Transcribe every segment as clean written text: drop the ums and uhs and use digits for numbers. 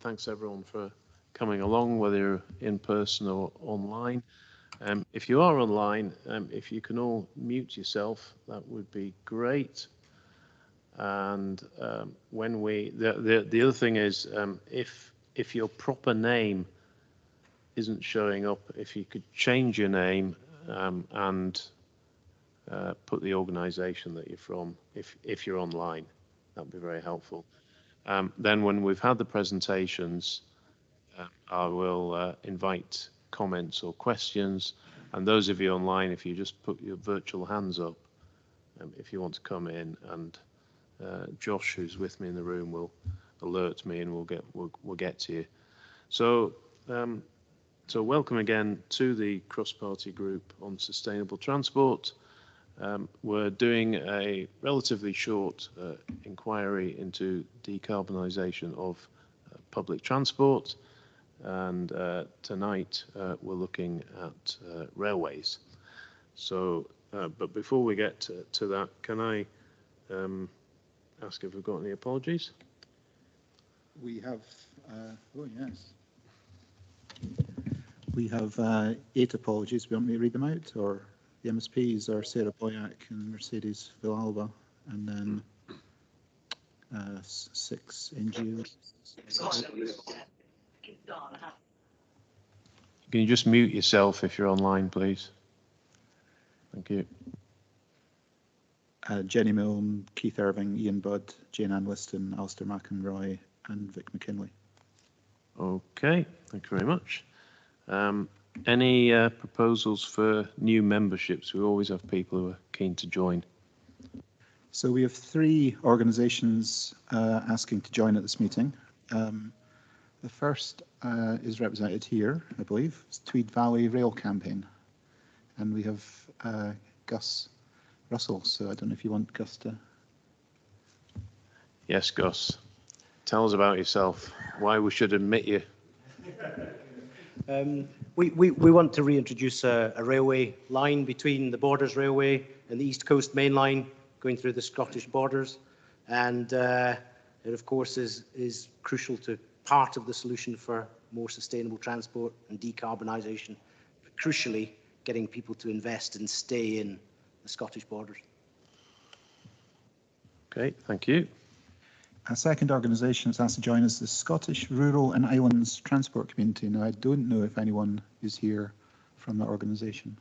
Thanks everyone for coming along, whether you're in person or online. If you are online, if you can all mute yourself, that would be great. And when the other thing is, if your proper name isn't showing up, if you could change your name and put the organisation that you're from, if you're online, that'd be very helpful. Then when we've had the presentations, I will invite comments or questions. And those of you online, if you just put your virtual hands up, if you want to come in, and Josh, who's with me in the room, will alert me, and we'll get to you. So welcome again to the cross-party group on sustainable transport. We're doing a relatively short inquiry into decarbonisation of public transport, and tonight we're looking at railways. So, but before we get to that, can I ask if we've got any apologies? We have, oh yes. We have 8 apologies. Do you want me to read them out, or? The MSPs are Sarah Boyack and Mercedes Villalba, and then 6 NGOs. Can you just mute yourself if you're online, please? Thank you. Jenny Milne, Keith Irving, Ian Budd, Jane Ann Liston, Alistair McEnroy, and Vic McKinley. Okay, thank you very much. Any proposals for new memberships? We always have people who are keen to join. So we have 3 organisations asking to join at this meeting. The first is represented here, I believe. It's Tweed Valley Rail Campaign. And we have Gus Russell. So I don't know if you want Gus to... Yes, Gus. Tell us about yourself, why we should admit you. We want to reintroduce a railway line between the Borders Railway and the East Coast Main Line going through the Scottish borders, and it of course is crucial to part of the solution for more sustainable transport and decarbonisation, but crucially getting people to invest and stay in the Scottish borders. Okay, thank you. A second organisation that's asked to join us, the Scottish Rural and Islands Transport Community. Now, I don't know if anyone is here from that organisation.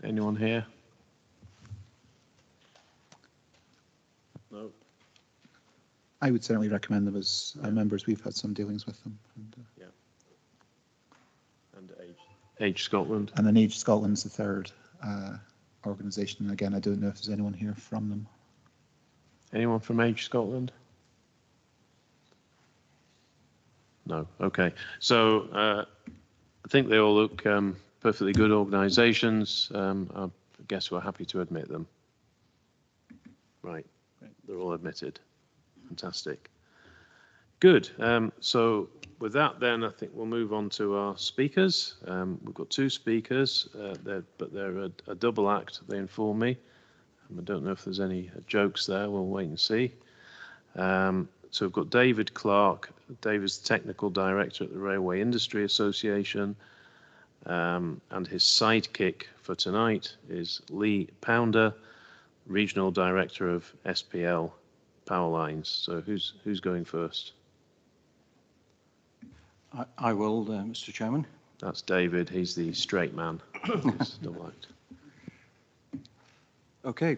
Anyone here? No. I would certainly recommend them as members. We've had some dealings with them. And, yeah. And Age Scotland. And then Age Scotland's the third organisation. And again, I don't know if there's anyone here from them. Anyone from Age Scotland? No. Okay. So I think they all look perfectly good organisations. I guess we're happy to admit them. Right. They're all admitted. Fantastic. Good. So with that, then I think we'll move on to our speakers. We've got 2 speakers, but they're a double act. They inform me. I don't know if there's any jokes there. We'll wait and see. So we've got David Clark. David's Technical Director at the Railway Industry Association. And his sidekick for tonight is Lee Pounder, Regional Director of SPL Power Lines. So who's going first? I will, Mr. Chairman. That's David. He's the straight man. Double act. Okay,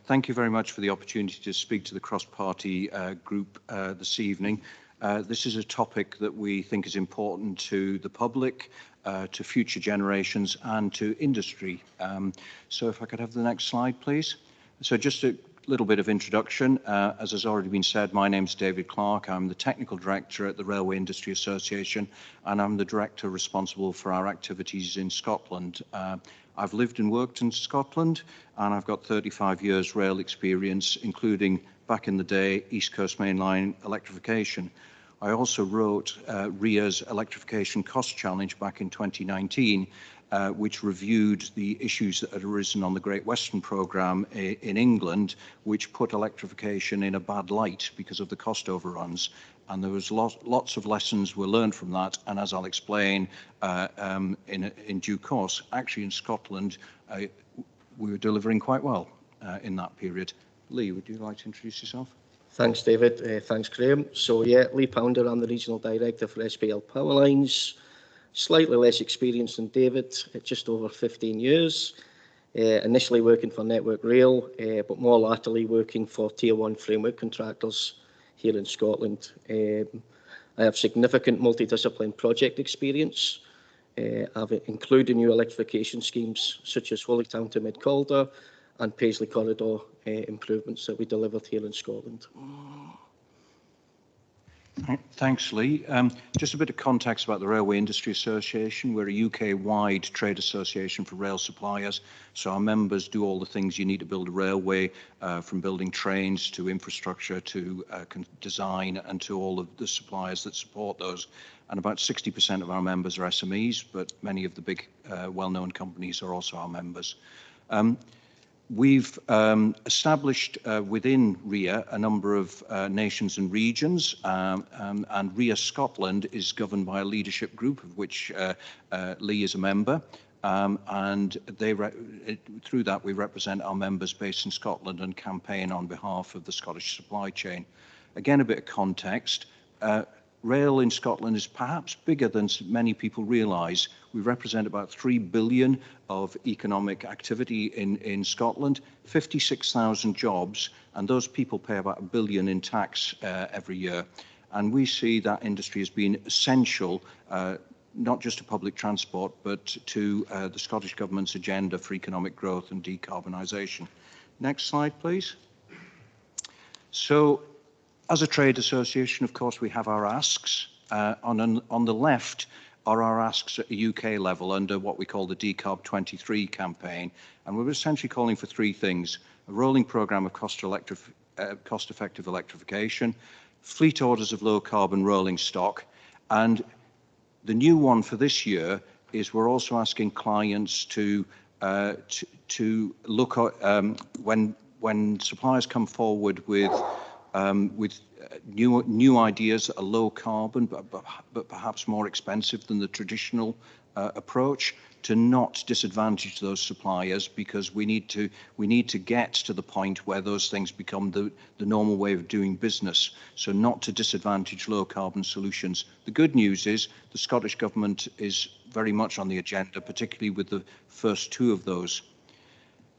thank you very much for the opportunity to speak to the cross-party group this evening. This is a topic that we think is important to the public, to future generations and to industry. So if I could have the next slide, please. So just a little bit of introduction. As has already been said, my name's David Clark. I'm the Technical Director at the Railway Industry Association, and I'm the Director responsible for our activities in Scotland. I've lived and worked in Scotland, and I've got 35 years rail experience, including, back in the day, East Coast Main Line electrification. I also wrote RIA's Electrification Cost Challenge back in 2019, which reviewed the issues that had arisen on the Great Western Programme in England, which put electrification in a bad light because of the cost overruns. And there was lots of lessons were learned from that. And as I'll explain in due course, actually in Scotland, we were delivering quite well in that period. Lee, would you like to introduce yourself? Thanks, David. Thanks, Graham. So, yeah, Lee Pounder, I'm the Regional Director for SPL Powerlines. Slightly less experience than David, at just over 15 years. Initially working for Network Rail, but more latterly working for Tier 1 framework contractors here in Scotland. I have significant multidiscipline project experience. I've included new electrification schemes such as Foley Town to Mid Calder and Paisley Corridor improvements that we delivered here in Scotland. Thanks, Lee. Just a bit of context about the Railway Industry Association. We're a UK-wide trade association for rail suppliers. So our members do all the things you need to build a railway, from building trains to infrastructure to design and to all of the suppliers that support those. And about 60% of our members are SMEs, but many of the big well-known companies are also our members. We've established within RIA a number of nations and regions, and RIA Scotland is governed by a leadership group of which Lee is a member, and through that we represent our members based in Scotland and campaign on behalf of the Scottish supply chain. Again, a bit of context. Rail in Scotland is perhaps bigger than many people realise. We represent about 3 billion of economic activity in Scotland, 56,000 jobs, and those people pay about $1 billion in tax every year. And we see that industry as being essential, not just to public transport, but to the Scottish Government's agenda for economic growth and decarbonisation. Next slide, please. So, as a trade association, of course, we have our asks. On the left are our asks at a UK level under what we call the Decarb 23 campaign. And we're essentially calling for three things: a rolling programme of cost-effective electrification, fleet orders of low-carbon rolling stock, and the new one for this year is we're also asking clients to look at when suppliers come forward with new ideas that are low carbon, but perhaps more expensive than the traditional approach, to not disadvantage those suppliers, because we need to get to the point where those things become the normal way of doing business. So not to disadvantage low carbon solutions. The good news is the Scottish Government is very much on the agenda, particularly with the first two of those.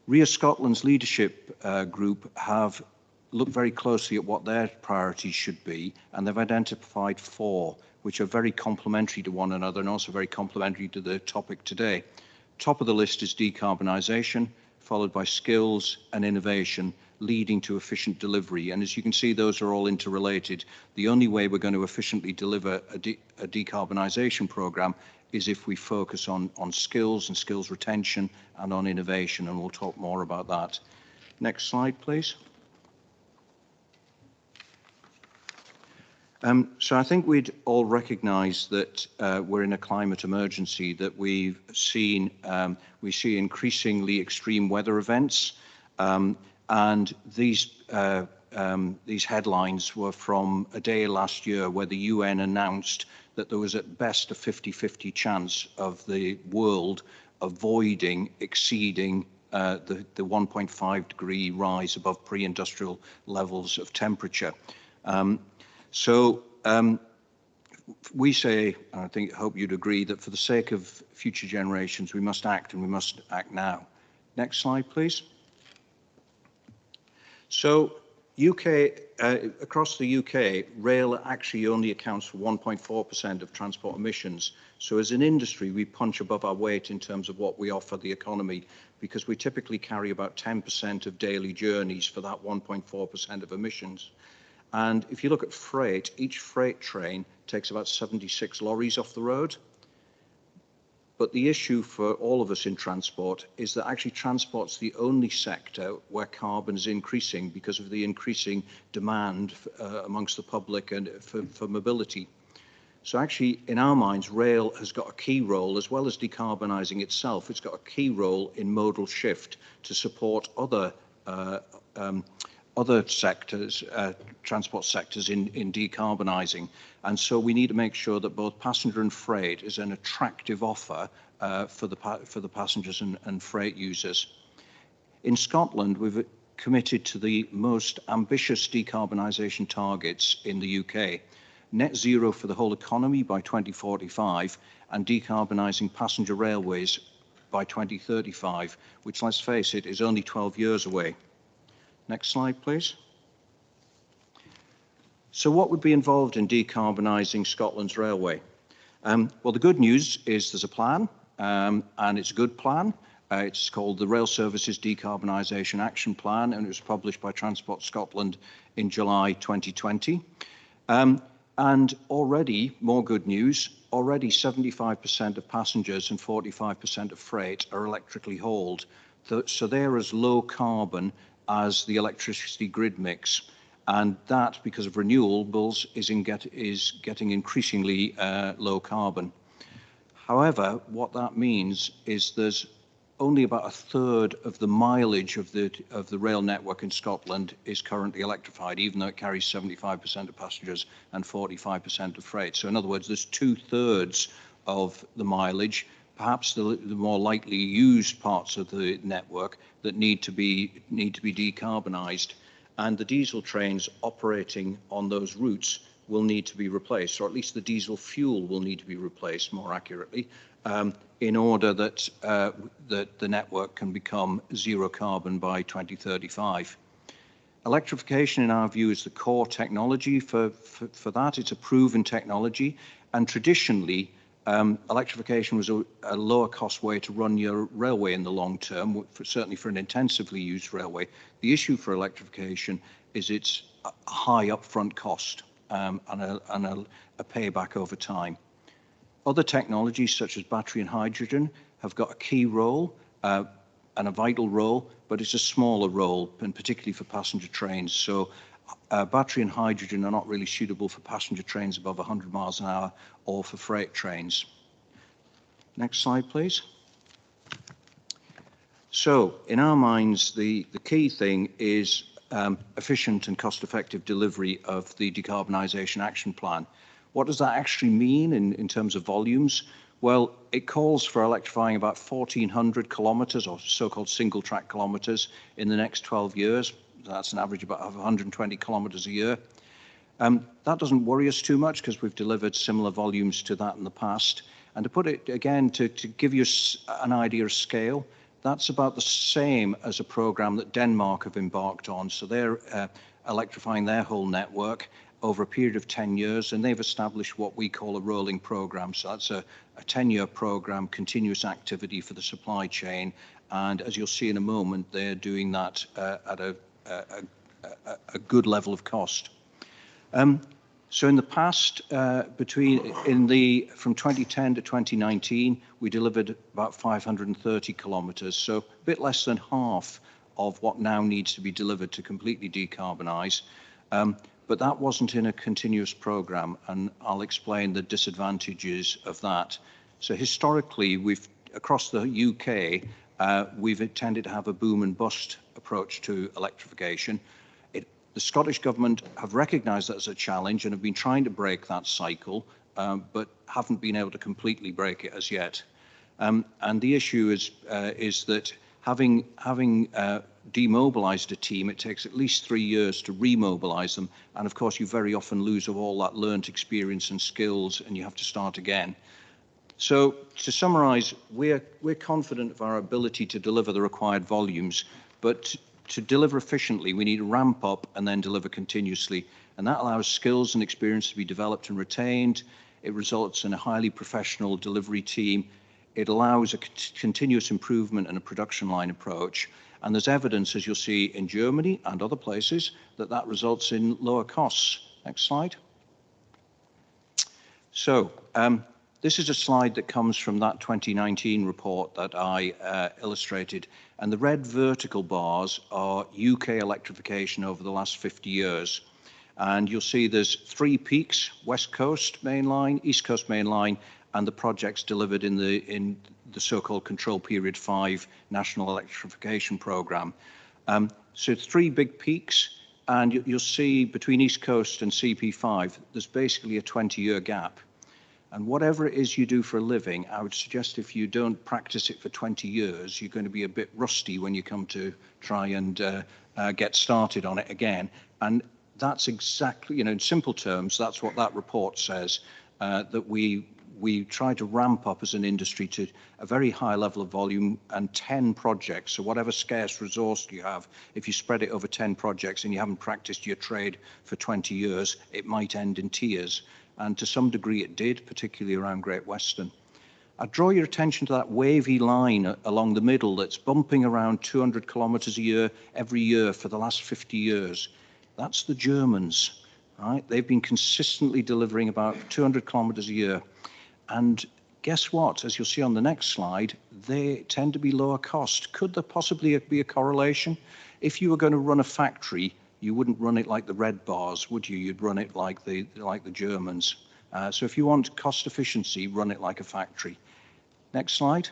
RIA Scotland's leadership group have looked very closely at what their priorities should be, and they've identified four, which are very complementary to one another and also very complementary to the topic today. Top of the list is decarbonisation, followed by skills and innovation, leading to efficient delivery. And as you can see, those are all interrelated. The only way we're going to efficiently deliver a decarbonisation programme is if we focus on skills and skills retention and on innovation, and we'll talk more about that. Next slide, please. So I think we'd all recognise that we're in a climate emergency, that we see increasingly extreme weather events, and these headlines were from a day last year where the UN announced that there was at best a 50-50 chance of the world exceeding the 1.5 degree rise above pre-industrial levels of temperature. So we say, and I hope you'd agree, that for the sake of future generations, we must act, and we must act now. Next slide, please. So across the UK, rail actually only accounts for 1.4% of transport emissions. So as an industry, we punch above our weight in terms of what we offer the economy, because we typically carry about 10% of daily journeys for that 1.4% of emissions. And if you look at freight, each freight train takes about 76 lorries off the road. But the issue for all of us in transport is that actually transport's the only sector where carbon is increasing because of the increasing demand amongst the public and for mobility. So actually, in our minds, rail has got a key role, as well as decarbonising itself. It's got a key role in modal shift to support other sectors, transport sectors in decarbonising. And so we need to make sure that both passenger and freight is an attractive offer for the passengers and freight users. In Scotland, we've committed to the most ambitious decarbonisation targets in the UK. Net zero for the whole economy by 2045 and decarbonising passenger railways by 2035, which, let's face it, is only 12 years away. Next slide, please. So what would be involved in decarbonising Scotland's railway? Well, the good news is there's a plan, and it's a good plan. It's called the Rail Services Decarbonisation Action Plan, and it was published by Transport Scotland in July 2020. And already, more good news, already 75% of passengers and 45% of freight are electrically hauled. So they're as low carbon as the electricity grid mix. And that, because of renewables, is getting increasingly low carbon. However, what that means is there's only about a third of the mileage of the rail network in Scotland is currently electrified, even though it carries 75% of passengers and 45% of freight. So in other words, there's 2/3 of the mileage, perhaps the more lightly used parts of the network, that need to be decarbonised. And the diesel trains operating on those routes will need to be replaced, or at least the diesel fuel will need to be replaced, more accurately, in order that the network can become zero carbon by 2035. Electrification, in our view, is the core technology for that. It's a proven technology, and traditionally, electrification was a lower cost way to run your railway in the long term, certainly for an intensively used railway. The issue for electrification is its high upfront cost and a payback over time. Other technologies such as battery and hydrogen have got a key role and a vital role, but it's a smaller role, and particularly for passenger trains. So battery and hydrogen are not really suitable for passenger trains above 100 miles an hour or for freight trains. Next slide, please. So in our minds, the key thing is efficient and cost-effective delivery of the Decarbonisation Action Plan. What does that actually mean in terms of volumes? Well, it calls for electrifying about 1,400 kilometres, or so-called single-track kilometres, in the next 12 years. That's an average about 120 kilometres a year. That doesn't worry us too much because we've delivered similar volumes to that in the past. And to put it again, to give you an idea of scale, that's about the same as a programme that Denmark have embarked on. So they're electrifying their whole network over a period of 10 years, and they've established what we call a rolling programme. So that's a 10-year programme, continuous activity for the supply chain. And as you'll see in a moment, they're doing that at a good level of cost. So in the past, from 2010 to 2019, we delivered about 530 kilometres, so a bit less than half of what now needs to be delivered to completely decarbonise. But that wasn't in a continuous programme, and I'll explain the disadvantages of that. So historically, across the UK, we've tended to have a boom and bust approach to electrification. The Scottish Government have recognised that as a challenge and have been trying to break that cycle, but haven't been able to completely break it as yet. And the issue is that having demobilised a team, it takes at least 3 years to remobilise them. And of course, you very often lose all that learnt experience and skills, and you have to start again. So to summarise, we're confident of our ability to deliver the required volumes, but to deliver efficiently, we need to ramp up and then deliver continuously. And that allows skills and experience to be developed and retained. It results in a highly professional delivery team. It allows a continuous improvement and a production line approach. And there's evidence, as you'll see in Germany and other places, that results in lower costs. Next slide. So This is a slide that comes from that 2019 report that I illustrated, and the red vertical bars are UK electrification over the last 50 years. And you'll see there's 3 peaks: West Coast Main Line, East Coast Main Line, and the projects delivered in the so-called Control Period 5 National Electrification Programme. So 3 big peaks, and you'll see between East Coast and CP5, there's basically a 20-year gap. And whatever it is you do for a living, I would suggest if you don't practice it for 20 years, you're going to be a bit rusty when you come to try and get started on it again. And that's exactly, in simple terms, that's what that report says, that we try to ramp up as an industry to a very high level of volume and 10 projects. So whatever scarce resource you have, if you spread it over 10 projects and you haven't practiced your trade for 20 years, it might end in tears. And to some degree it did, particularly around Great Western. I draw your attention to that wavy line along the middle that's bumping around 200 kilometres a year every year for the last 50 years. That's the Germans, right? They've been consistently delivering about 200 kilometres a year. And guess what? As you'll see on the next slide, they tend to be lower cost. Could there possibly be a correlation? If you were going to run a factory, you wouldn't run it like the red bars, would you? You'd run it like the Germans. So if you want cost efficiency, run it like a factory. Next slide.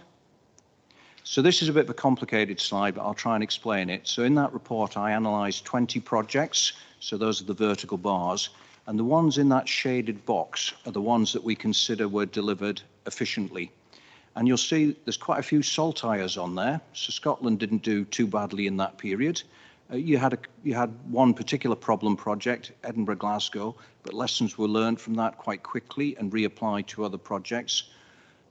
So this is a bit of a complicated slide, but I'll try and explain it. So in that report, I analysed 20 projects. So those are the vertical bars. And the ones in that shaded box are the ones that we consider were delivered efficiently. And you'll see there's quite a few saltires on there. So Scotland didn't do too badly in that period. You had one particular problem project, Edinburgh-Glasgow, but lessons were learned from that quite quickly and reapplied to other projects.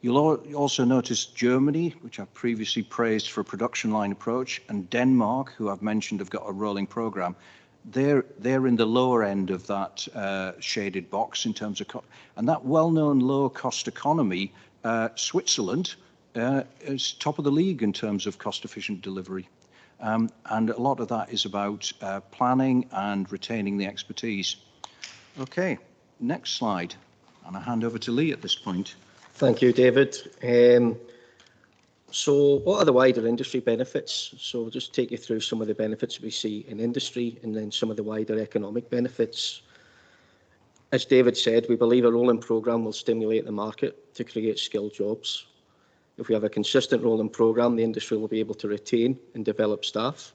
You'll also notice Germany, which I've previously praised for a production line approach, and Denmark, who I've mentioned have got a rolling programme. They're in the lower end of that shaded box in terms of and that well-known low-cost economy, Switzerland, is top of the league in terms of cost-efficient delivery. And a lot of that is about planning and retaining the expertise. Okay, next slide. And I hand over to Lee at this point. Thank you, David. So what are the wider industry benefits? So I'll just take you through some of the benefits we see in industry and then some of the wider economic benefits. As David said, we believe a rolling programme will stimulate the market to create skilled jobs. If we have a consistent rolling programme, the industry will be able to retain and develop staff.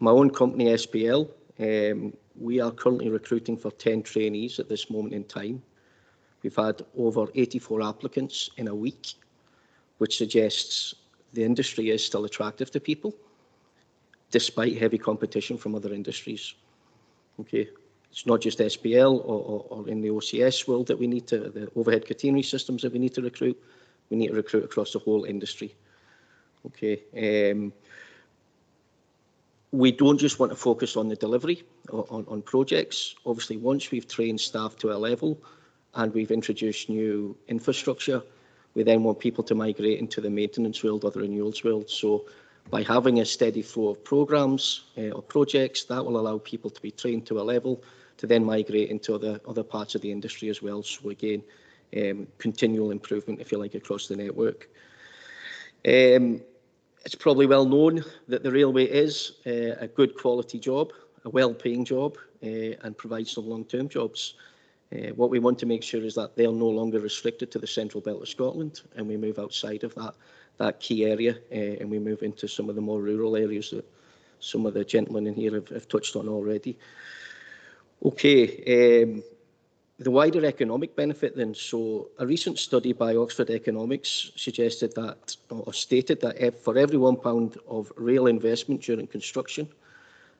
My own company, SPL, we are currently recruiting for 10 trainees at this moment in time. We've had over 84 applicants in a week, which suggests the industry is still attractive to people, despite heavy competition from other industries. Okay, it's not just SPL or in the OCS world that we need to, the overhead catenary systems that we need to recruit. We need to recruit across the whole industry. Okay. We don't just want to focus on the delivery on projects. Obviously, once we've trained staff to a level and we've introduced new infrastructure, we then want people to migrate into the maintenance world or the renewals world. So by having a steady flow of programs or projects, that will allow people to be trained to a level to then migrate into other parts of the industry as well. So again, continual improvement, if you like, across the network. It's probably well known that the railway is a good quality job, a well-paying job, and provides some long-term jobs. What we want to make sure is that they're no longer restricted to the central belt of Scotland, and we move outside of that key area, and we move into some of the more rural areas that some of the gentlemen in here have touched on already. Okay. The wider economic benefit then, so a recent study by Oxford Economics suggested that, or stated that for every £1 of rail investment during construction,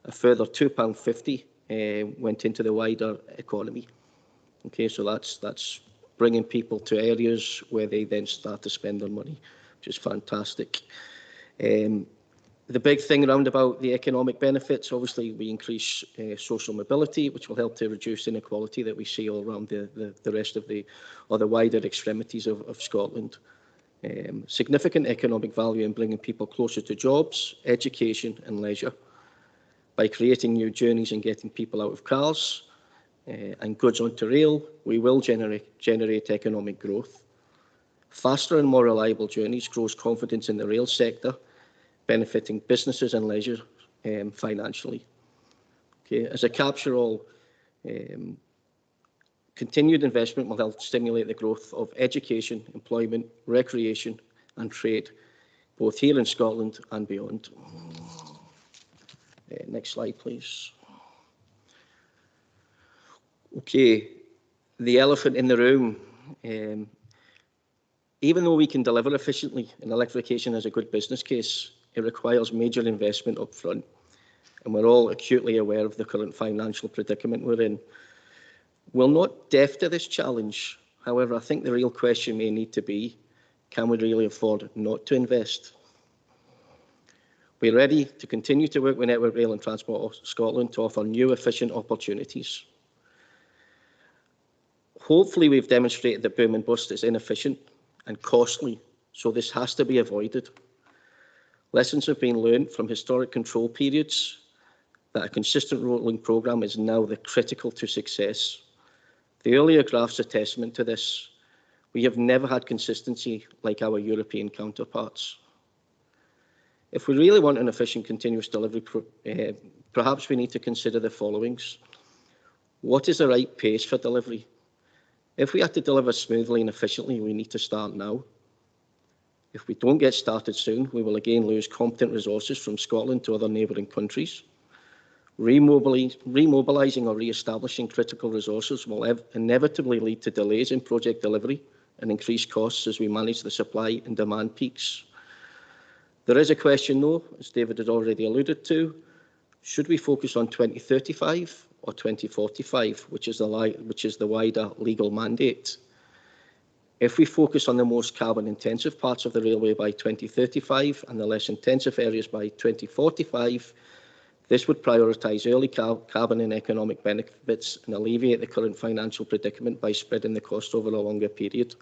a further £2.50 went into the wider economy. Okay, so that's bringing people to areas where they then start to spend their money, which is fantastic. The big thing around about the economic benefits, obviously we increase social mobility, which will help to reduce inequality that we see all around the rest of the wider extremities of Scotland. Significant economic value in bringing people closer to jobs, education and leisure by creating new journeys and getting people out of cars. and goods onto rail, we will generate economic growth. Faster and more reliable journeys grows confidence in the rail sector, benefiting businesses and leisure financially. Okay, as a capture-all, continued investment will help stimulate the growth of education, employment, recreation and trade, both here in Scotland and beyond. Next slide, please. Okay, the elephant in the room. Even though we can deliver efficiently and electrification is a good business case, it requires major investment up front. And we're all acutely aware of the current financial predicament we're in. We're not deaf to this challenge. However, I think the real question may need to be, can we really afford not to invest? We're ready to continue to work with Network Rail and Transport Scotland to offer new efficient opportunities. Hopefully, we've demonstrated that boom and bust is inefficient and costly, so this has to be avoided. Lessons have been learned from historic control periods that a consistent rolling programme is now the critical to success. The earlier graphs are testament to this. We have never had consistency like our European counterparts. If we really want an efficient continuous delivery, perhaps we need to consider the followings. What is the right pace for delivery? If we have to deliver smoothly and efficiently, we need to start now. If we don't get started soon, we will again lose competent resources from Scotland to other neighbouring countries. Remobilising or re-establishing critical resources will inevitably lead to delays in project delivery and increased costs as we manage the supply and demand peaks. There is a question, though, as David had already alluded to, should we focus on 2035 or 2045, which is the wider legal mandate? If we focus on the most carbon-intensive parts of the railway by 2035 and the less intensive areas by 2045, this would prioritise early carbon and economic benefits and alleviate the current financial predicament by spreading the cost over a longer period.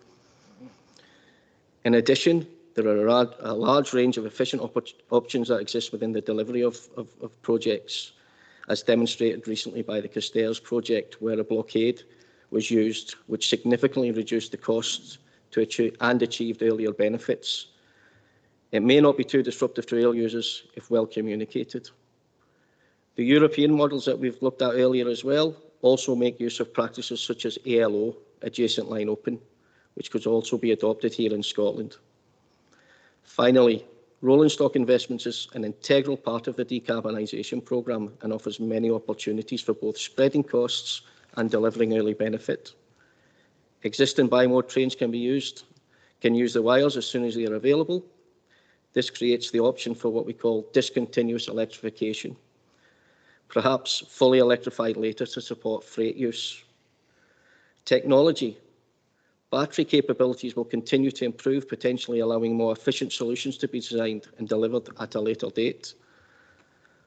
In addition, there are a large range of efficient options that exist within the delivery of projects, as demonstrated recently by the Castells project, where a blockade was used, which significantly reduced the costs and achieved earlier benefits. It may not be too disruptive to rail users if well communicated. The European models that we've looked at earlier as well also make use of practices such as ALO, adjacent line open, which could also be adopted here in Scotland. Finally, rolling stock investments is an integral part of the decarbonisation programme and offers many opportunities for both spreading costs and delivering early benefit. Existing bi-mode trains can use the wires as soon as they are available. This creates the option for what we call discontinuous electrification, perhaps fully electrified later to support freight use. Technology. Battery capabilities will continue to improve, potentially allowing more efficient solutions to be designed and delivered at a later date.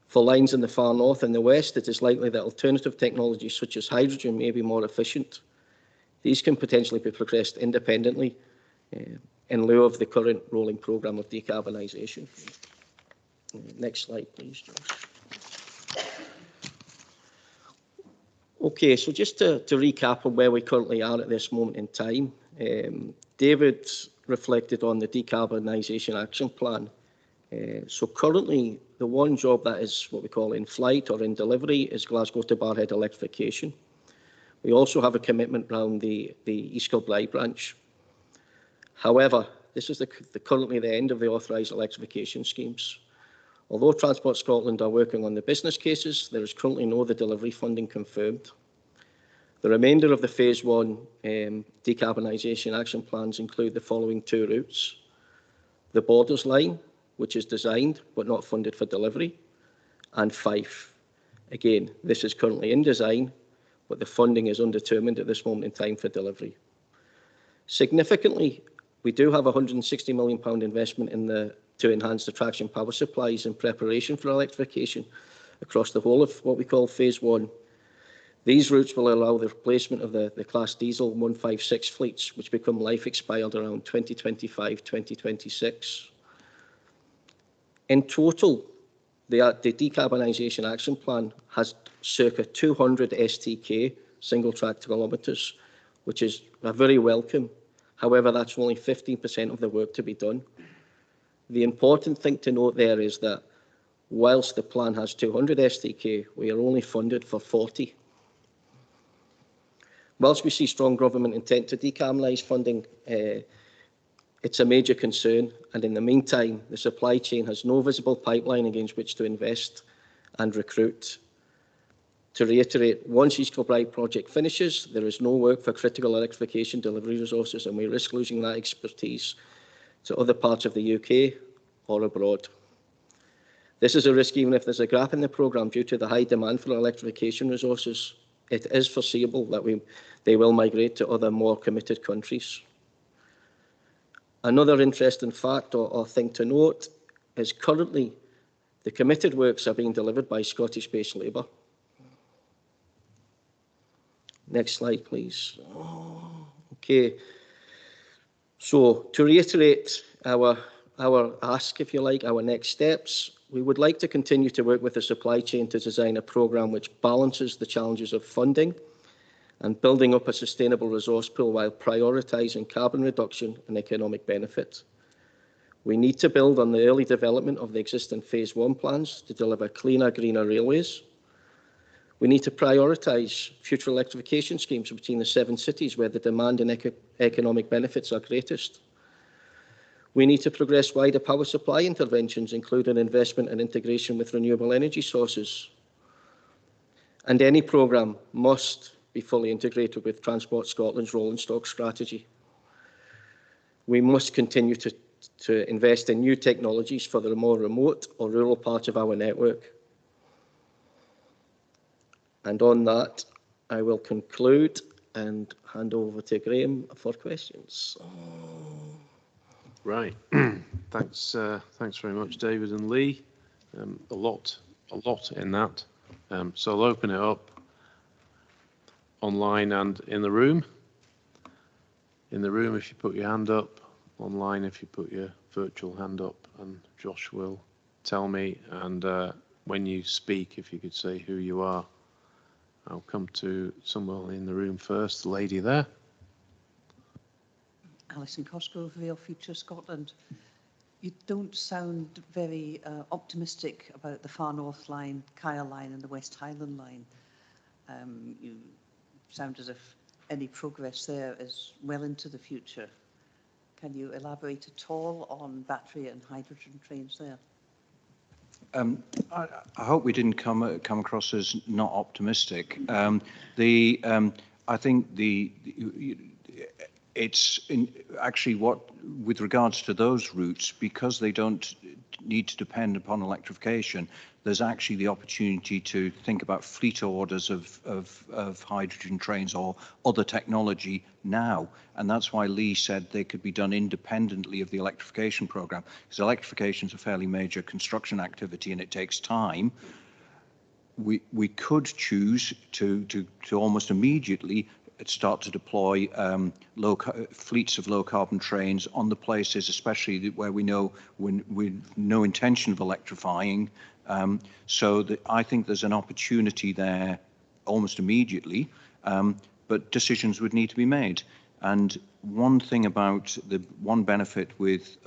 For lines in the far north and the west, it is likely that alternative technologies such as hydrogen may be more efficient. These can potentially be progressed independently in lieu of the current rolling programme of decarbonisation. Next slide, please, Josh. Okay, so just to recap on where we currently are at this moment in time, David reflected on the Decarbonisation Action Plan. So currently, the one job that is what we call in flight or in delivery is Glasgow to Barrhead electrification. We also have a commitment around the East Kilbride branch. However, this is currently the end of the authorised electrification schemes. Although Transport Scotland are working on the business cases, there is currently no delivery funding confirmed. The remainder of the Phase 1 decarbonisation action plans include the following two routes. The Borders line, which is designed but not funded for delivery, and Fife. Again, this is currently in design, but the funding is undetermined at this moment in time for delivery. Significantly, we do have a £160 million investment to enhance the traction power supplies in preparation for electrification across the whole of what we call Phase 1. These routes will allow the replacement of the Class Diesel 156 fleets, which become life expired around 2025-2026. In total, the Decarbonisation Action Plan has circa 200 STK single track kilometres, which is very welcome. However, that's only 15% of the work to be done. The important thing to note there is that whilst the plan has 200 SDK, we are only funded for 40. Whilst we see strong government intent to decarbonise funding, it's a major concern, and in the meantime, the supply chain has no visible pipeline against which to invest and recruit. To reiterate, once East Kilbride project finishes, there is no work for critical electrification delivery resources, and we risk losing that expertise to other parts of the UK or abroad. This is a risk even if there's a gap in the programme due to the high demand for electrification resources. It is foreseeable that they will migrate to other more committed countries. Another interesting fact or thing to note is currently the committed works are being delivered by Scottish-based Labour. Next slide, please. Okay. So to reiterate our ask, if you like, our next steps, we would like to continue to work with the supply chain to design a programme which balances the challenges of funding and building up a sustainable resource pool while prioritising carbon reduction and economic benefit. We need to build on the early development of the existing Phase 1 plans to deliver cleaner, greener railways. We need to prioritise future electrification schemes between the 7 cities where the demand and economic benefits are greatest. We need to progress wider power supply interventions, including investment and integration with renewable energy sources. And any programme must be fully integrated with Transport Scotland's rolling stock strategy. We must continue to invest in new technologies for the more remote or rural parts of our network. And on that, I will conclude and hand over to Graham for questions. Right. Thanks very much, David and Lee. A lot in that. So I'll open it up online and in the room. In the room, if you put your hand up. Online, if you put your virtual hand up, and Josh will tell me. And when you speak, if you could say who you are. I'll come to someone in the room first, the lady there. Alison Cosgrove, Rail Future Scotland. You don't sound very optimistic about the Far North Line, Kyle Line and the West Highland Line. You sound as if any progress there is well into the future. Can you elaborate at all on battery and hydrogen trains there? I hope we didn't come across as not optimistic. I think it's actually with regards to those routes, because they don't need to depend upon electrification, there's actually the opportunity to think about fleet orders of hydrogen trains or other technology now. And that's why Lee said they could be done independently of the electrification programme, because electrification is a fairly major construction activity and it takes time. We could choose to almost immediately start to deploy fleets of low carbon trains on the places, especially where we know with no intention of electrifying. So I think there's an opportunity there almost immediately, but decisions would need to be made. And one thing about one benefit with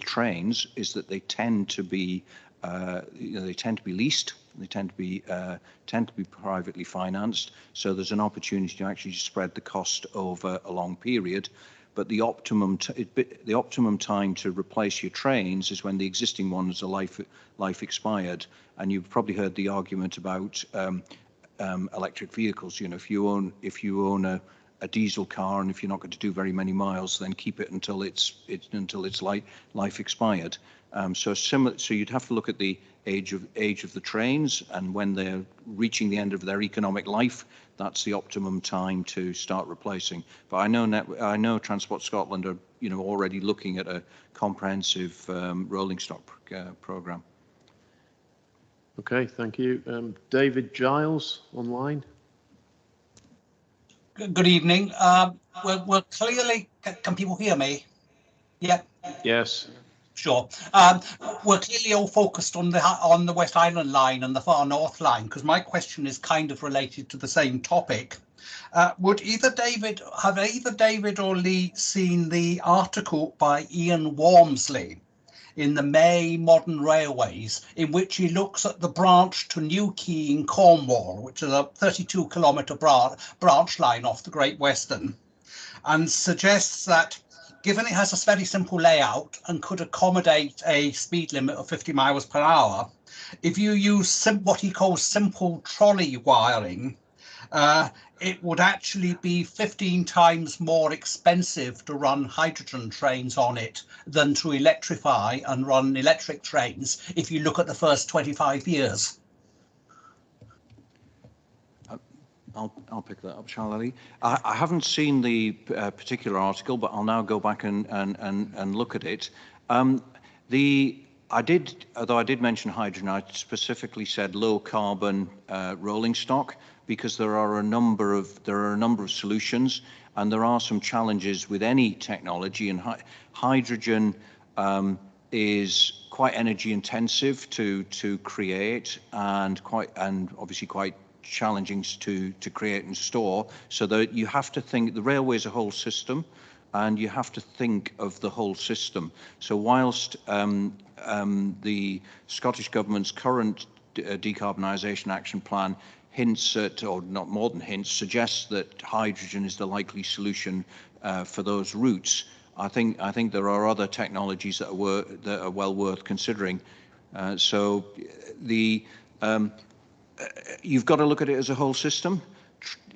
trains is that they tend to be leased. They tend to be privately financed. So there's an opportunity to actually spread the cost over a long period. But the optimum time to replace your trains is when the existing ones are life expired. And you've probably heard the argument about electric vehicles. You know, if you own a diesel car, and if you're not going to do very many miles, then keep it until it's life expired. So you'd have to look at the age of the trains, and when they're reaching the end of their economic life, that's the optimum time to start replacing. But I know Transport Scotland are already looking at a comprehensive rolling stock programme. Okay, thank you. David Giles online. Good evening. We're clearly, can people hear me? Yeah. Yes. Sure. We're clearly all focused on the West Highland Line and the Far North Line, because my question is kind of related to the same topic. Have either David or Lee seen the article by Ian Walmsley in the May Modern Railways, in which he looks at the branch to Newquay in Cornwall, which is a 32-kilometre branch line off the Great Western, and suggests that given it has a very simple layout and could accommodate a speed limit of 50 miles per hour, if you use what he calls simple trolley wiring, it would actually be 15 times more expensive to run hydrogen trains on it than to electrify and run electric trains if you look at the first 25 years. I'll pick that up, shall I? I haven't seen the particular article, but I'll now go back and look at it. Although I did mention hydrogen, I specifically said low carbon rolling stock, because there are a number of solutions, and there are some challenges with any technology, and hydrogen is quite energy intensive to create, and obviously quite challenging to create and store. So that you have to think, the railway is a whole system, and you have to think of the whole system. So whilst the Scottish Government's current decarbonisation action plan hints at, or not more than hints, suggests that hydrogen is the likely solution for those routes, I think there are other technologies that are well worth considering. So you've got to look at it as a whole system.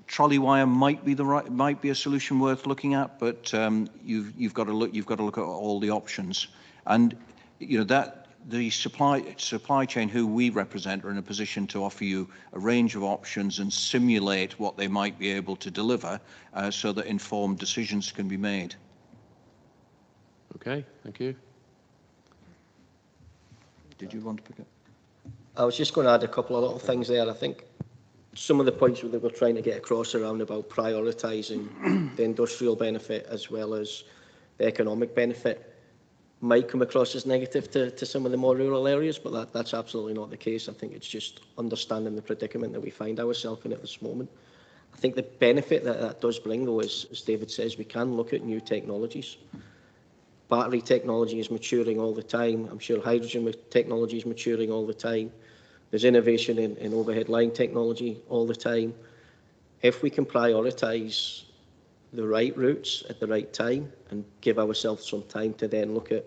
Trolley wire might be a solution worth looking at, but you've got to look at all the options. And that the supply chain who we represent are in a position to offer you a range of options and simulate what they might be able to deliver, so that informed decisions can be made. Okay, thank you. Did you want to pick up? I was just going to add a couple of little things there. I think some of the points that we're trying to get across around about prioritising the industrial benefit as well as the economic benefit might come across as negative to some of the more rural areas, but that's absolutely not the case. I think it's just understanding the predicament that we find ourselves in at this moment. I think the benefit that does bring, though, is, as David says, we can look at new technologies. Battery technology is maturing all the time. I'm sure hydrogen technology is maturing all the time. There's innovation in overhead line technology all the time. If we can prioritise the right routes at the right time and give ourselves some time to then look at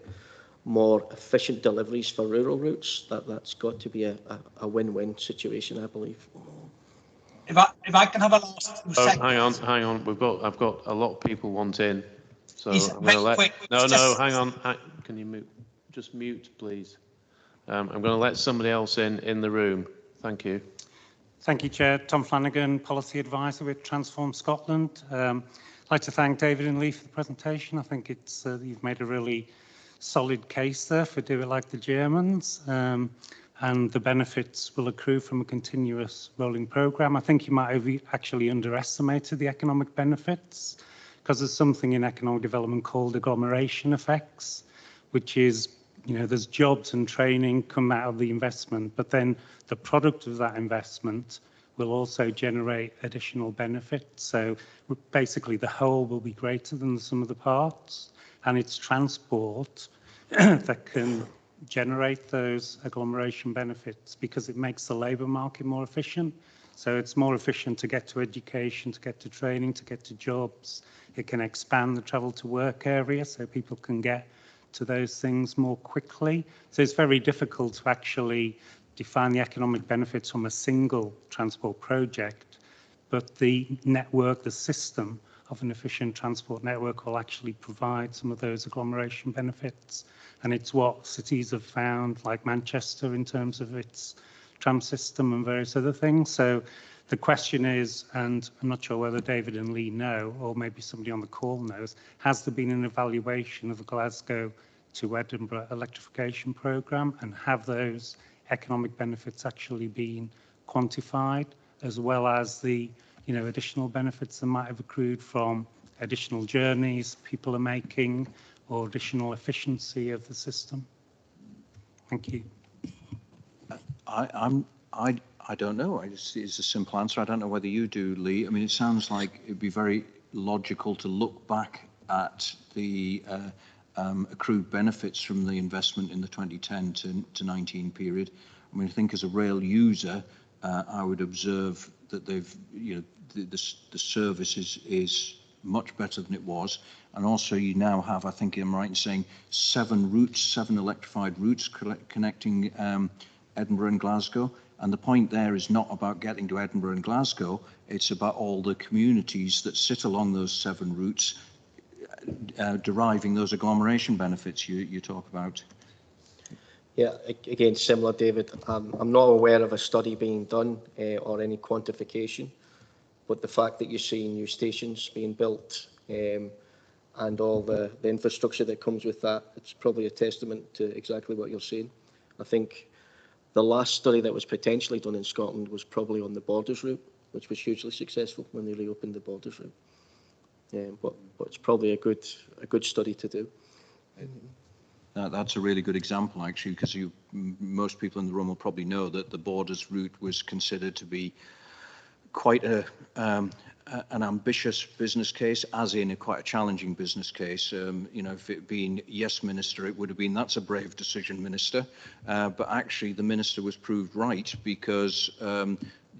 more efficient deliveries for rural routes, that's got to be a win-win situation, I believe. If I can have a last 2 seconds. Hang on. I've got a lot of people want in, so He's I'm going to let. quick. No, hang on. Can you mute? Just mute, please. I'm going to let somebody else in the room. Thank you. Thank you, Chair. Tom Flanagan, Policy Advisor with Transform Scotland. I'd like to thank David and Lee for the presentation. I think it's you've made a really solid case there for do it like the Germans, and the benefits will accrue from a continuous rolling programme. I think you might have actually underestimated the economic benefits, because there's something in economic development called agglomeration effects, which is, there's jobs and training come out of the investment, but then the product of that investment will also generate additional benefits. So basically the whole will be greater than the sum of the parts, and it's transport that can generate those agglomeration benefits because it makes the labour market more efficient. So it's more efficient to get to education, to get to training, to get to jobs. It can expand the travel to work area so people can get to those things more quickly. So it's very difficult to actually define the economic benefits from a single transport project, but the network, the system of an efficient transport network will actually provide some of those agglomeration benefits. And it's what cities have found, like Manchester, in terms of its tram system and various other things. So the question is, and I'm not sure whether David and Lee know, or maybe somebody on the call knows, has there been an evaluation of the Glasgow to Edinburgh electrification programme, and have those economic benefits actually been quantified, as well as the additional benefits that might have accrued from additional journeys people are making or additional efficiency of the system? Thank you. I don't know. It's a simple answer. I don't know whether you do, Lee. I mean, it sounds like it'd be very logical to look back at the accrued benefits from the investment in the 2010 to 19 period. I mean, I think as a rail user, I would observe that they've, the service is much better than it was. And also you now have, I think I'm right in saying, 7 electrified routes connecting Edinburgh and Glasgow. And the point there is not about getting to Edinburgh and Glasgow, it's about all the communities that sit along those 7 routes deriving those agglomeration benefits you talk about. Yeah, again, similar, David. I'm not aware of a study being done or any quantification, but the fact that you're seeing new stations being built and all the infrastructure that comes with that, it's probably a testament to exactly what you're saying. I think the last study that was potentially done in Scotland was probably on the Borders route, which was hugely successful when they reopened the Borders route. But it's probably a good study to do. That's a really good example, actually, because most people in the room will probably know that the Borders route was considered to be quite an ambitious business case, as in quite a challenging business case. If it had been yes, Minister, it would have been, that's a brave decision, Minister. But actually, the Minister was proved right because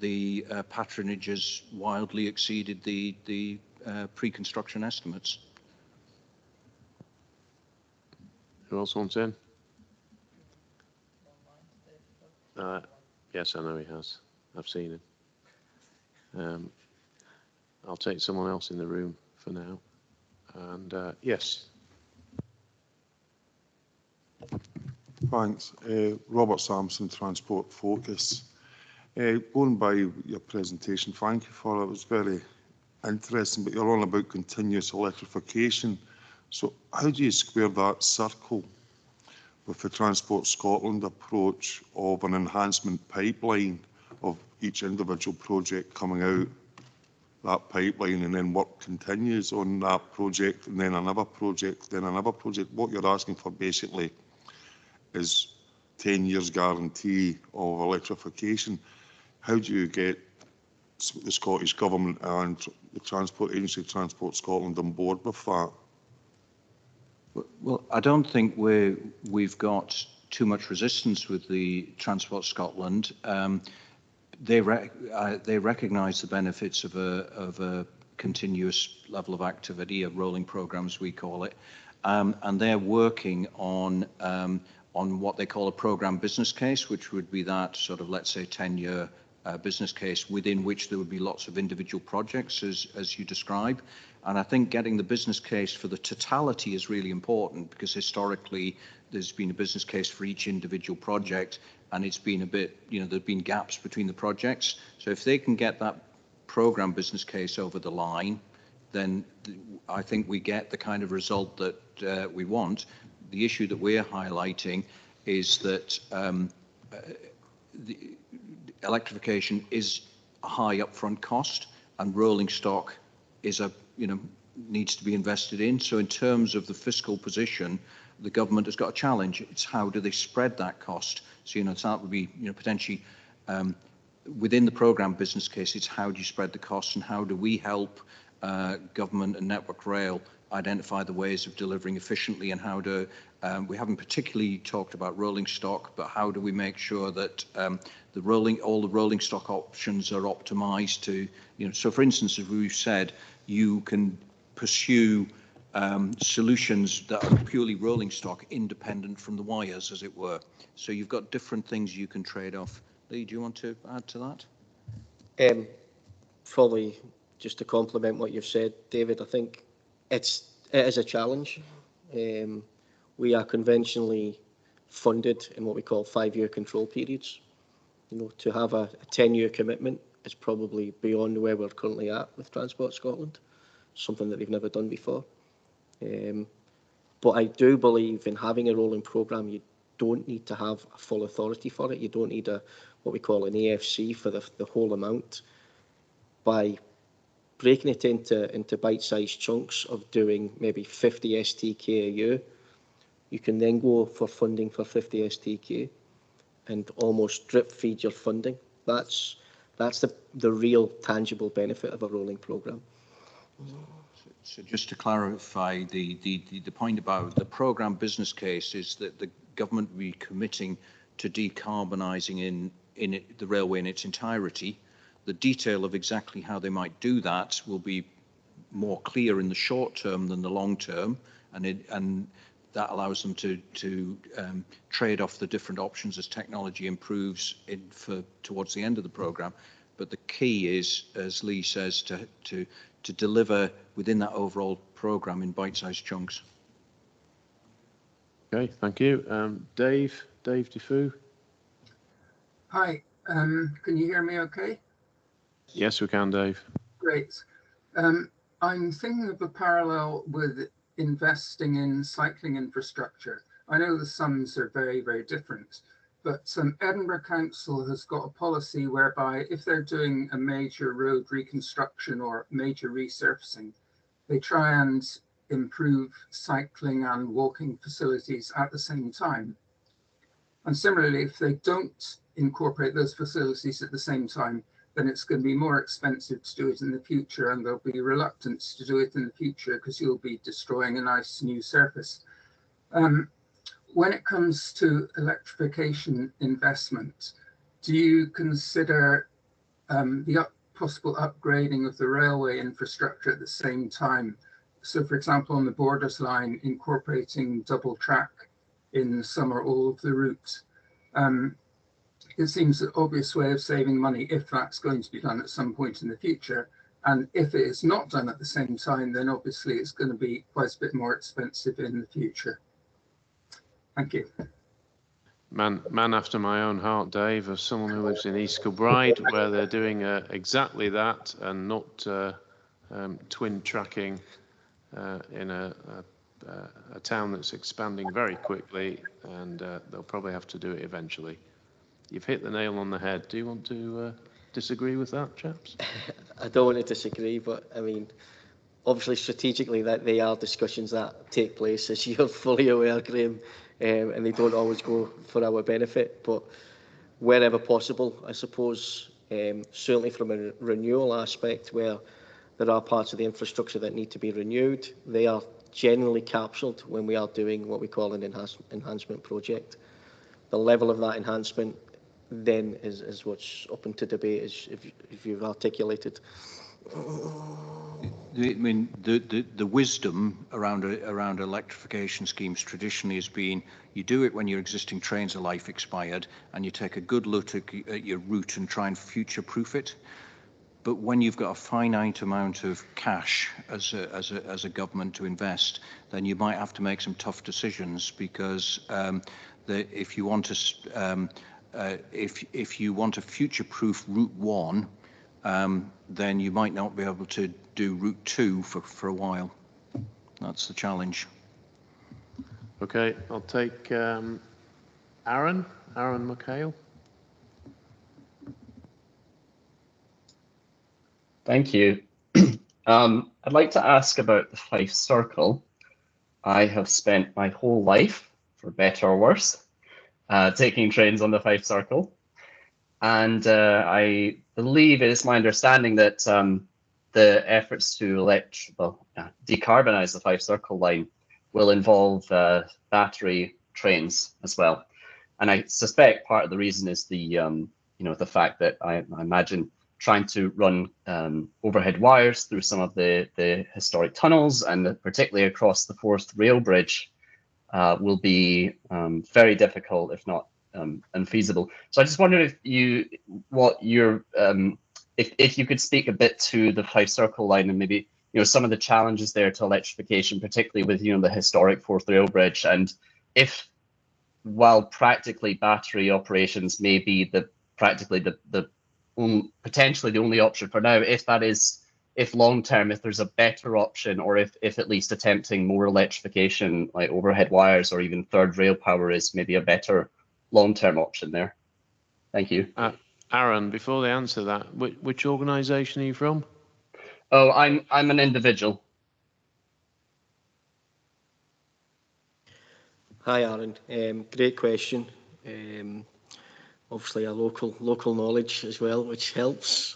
the patronages wildly exceeded the pre-construction estimates. Who else wants in? Yes, I know he has. I've seen him. I'll take someone else in the room for now. And yes. Thanks. Robert Sampson, Transport Focus. Going by your presentation, thank you for it. It was very interesting, but you're on about continuous electrification. So how do you square that circle with the Transport Scotland approach of an enhancement pipeline of each individual project coming out that pipeline, and then work continues on that project, and then another project, then another project? What you're asking for basically is 10 years guarantee of electrification. How do you get the Scottish Government and the Transport Agency, Transport Scotland, on board with that? Well, I don't think we've got too much resistance with the Transport Scotland. They recognise the benefits of a continuous level of activity, a rolling programme as we call it, and they're working on what they call a programme business case, which would be that sort of, let's say, 10-year business case within which there would be lots of individual projects as you describe. And I think getting the business case for the totality is really important, because historically there's been a business case for each individual project, and it's been a bit, there've been gaps between the projects. So if they can get that programme business case over the line, then I think we get the kind of result that we want. The issue that we're highlighting is that the electrification is a high upfront cost, and rolling stock is needs to be invested in. So in terms of the fiscal position, the government has got a challenge. It's how do they spread that cost? So that would be potentially within the programme business case. It's how do you spread the costs, and how do we help government and Network Rail identify the ways of delivering efficiently, and how do we haven't particularly talked about rolling stock, but how do we make sure that all the rolling stock options are optimised to, so for instance, as we've said, you can pursue solutions that are purely rolling stock, independent from the wires, as it were. So you've got different things you can trade off. Lee, do you want to add to that? Probably just to complement what you've said, David, I think it is a challenge. We are conventionally funded in what we call 5-year control periods. To have a 10-year commitment is probably beyond where we're currently at with Transport Scotland, something that they've never done before. But I do believe in having a rolling programme. You don't need to have a full authority for it. You don't need what we call an AFC for the whole amount. By breaking it into bite-sized chunks of doing maybe 50 STK a year, you can then go for funding for 50 STK and almost drip feed your funding That's the real tangible benefit of a rolling programme. So just to clarify, the point about the programme business case is that the government will be committing to decarbonising the railway in its entirety. The detail of exactly how they might do that will be more clear in the short term than the long term, and that allows them to trade off the different options as technology improves towards the end of the programme. But the key is, as Lee says, to deliver within that overall programme in bite-sized chunks. Okay, thank you. Dave Defoe. Hi, can you hear me okay? Yes, we can, Dave. Great. I'm thinking of a parallel with investing in cycling infrastructure. I know the sums are very, very different, but Edinburgh Council has got a policy whereby if they're doing a major road reconstruction or major resurfacing, they try and improve cycling and walking facilities at the same time. And similarly, if they don't incorporate those facilities at the same time, then it's going to be more expensive to do it in the future, and there'll be reluctance to do it in the future because you'll be destroying a nice new surface. When it comes to electrification investment, do you consider the possible upgrading of the railway infrastructure at the same time? So, for example, on the Borders line, incorporating double track in some or all of the routes. It seems an obvious way of saving money if that's going to be done at some point in the future. And if it is not done at the same time, then obviously it's going to be quite a bit more expensive in the future. Thank you. Man after my own heart, Dave, as someone who lives in East Kilbride, where they're doing exactly that and not twin tracking in a town that's expanding very quickly, and they'll probably have to do it eventually. You've hit the nail on the head. Do you want to disagree with that, chaps? I don't want to disagree, but I mean, obviously strategically that they are discussions that take place, as you're fully aware, Graham, and they don't always go for our benefit, but wherever possible, I suppose, certainly from a renewal aspect where there are parts of the infrastructure that need to be renewed, they are generally captured when we are doing what we call an enhancement project. The level of that enhancement then is what's open to debate, as if you've articulated. I mean, the wisdom around electrification schemes traditionally has been you do it when your existing trains are life expired, and you take a good look at your route and try and future-proof it. But when you've got a finite amount of cash as a government to invest, then you might have to make some tough decisions, because if you want to if you want to future-proof Route 1, then you might not be able to do Route 2 for a while. That's the challenge. Okay, I'll take Aaron McHale. Thank you. I'd like to ask about the Fife Circle. I have spent my whole life, for better or worse, taking trains on the Fife Circle. And I believe it is my understanding that the efforts to decarbonize the Fife Circle line will involve battery trains as well. And I suspect part of the reason is the the fact that I imagine trying to run overhead wires through some of the historic tunnels, and particularly across the Forth Rail Bridge, will be very difficult, if not unfeasible. So I just wondered if you could speak a bit to the Fife Circle line and maybe some of the challenges there to electrification, particularly with the historic Forth Rail Bridge, and if, while practically battery operations may be potentially the only option for now, if long term, if there's a better option, or if at least attempting more electrification like overhead wires or even third rail power is maybe a better long-term option there. Thank you. Aaron, before they answer that, which organisation are you from? Oh, I'm an individual. Hi, Aaron. Great question. obviously a local knowledge as well, which helps.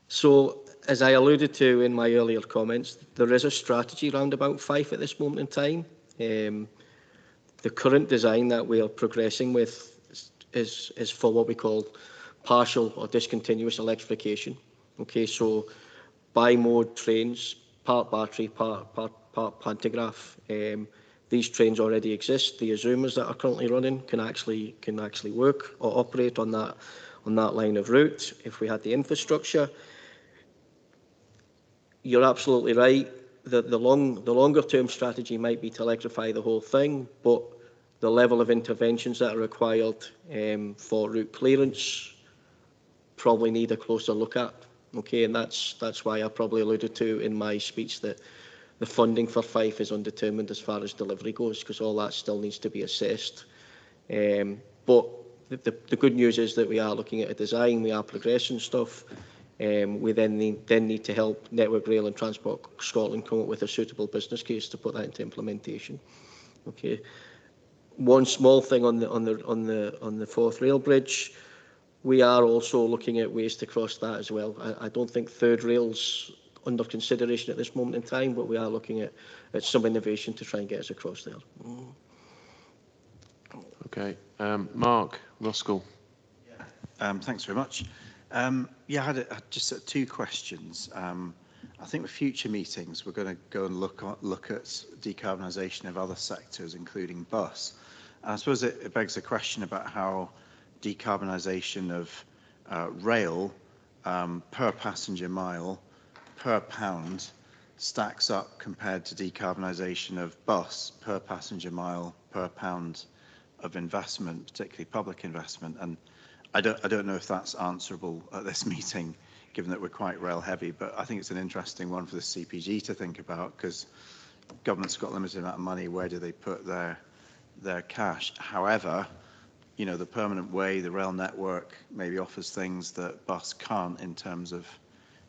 So, as I alluded to in my earlier comments, there is a strategy round about Fife at this moment in time. The current design that we are progressing with is for what we call partial or discontinuous electrification. Okay, so bi-mode trains, part battery, part pantograph. These trains already exist. The Azumers that are currently running can actually work or operate on that line of route if we had the infrastructure. You're absolutely right. The longer term strategy might be to electrify the whole thing, but the level of interventions that are required for route clearance probably need a closer look at. Okay, and that's why I probably alluded to in my speech that the funding for Fife is undetermined as far as delivery goes, because all that still needs to be assessed. But the good news is that we are looking at a design, we are progressing stuff. We then need to help Network Rail and Transport Scotland come up with a suitable business case to put that into implementation. Okay. One small thing on the Forth Rail Bridge, we are also looking at ways to cross that as well. I don't think third rail's under consideration at this moment in time, but we are looking at some innovation to try and get us across there. Okay, Mark Ruskell. Thanks very much. Yeah, I had just two questions. I think with future meetings, we're going to go and look at decarbonisation of other sectors, including bus. And I suppose it begs the question about how decarbonisation of rail per passenger mile, per pound, stacks up compared to decarbonisation of bus per passenger mile, per pound of investment, particularly public investment. And I don't know if that's answerable at this meeting, given that we're quite rail heavy, but I think it's an interesting one for the CPG to think about, because government's got a limited amount of money. Where do they put their cash? However, you know, the permanent way, the rail network maybe offers things that bus can't in terms of,